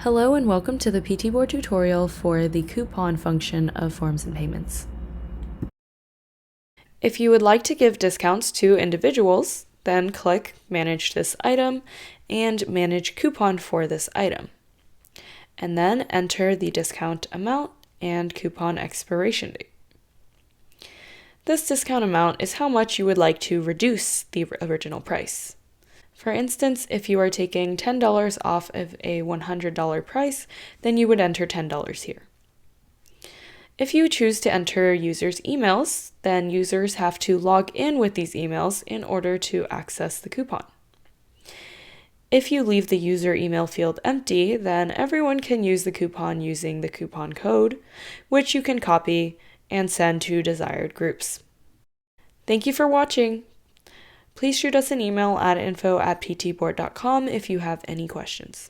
Hello and welcome to the PT Board tutorial for the coupon function of forms and payments. If you would like to give discounts to individuals, then click Manage this item and Manage coupon for this item. And then enter the discount amount and coupon expiration date. This discount amount is how much you would like to reduce the original price. For instance, if you are taking $10 off of a $100 price, then you would enter $10 here. If you choose to enter users' emails, then users have to log in with these emails in order to access the coupon. If you leave the user email field empty, then everyone can use the coupon using the coupon code, which you can copy and send to desired groups. Thank you for watching. Please shoot us an email at info@ptboard.com if you have any questions.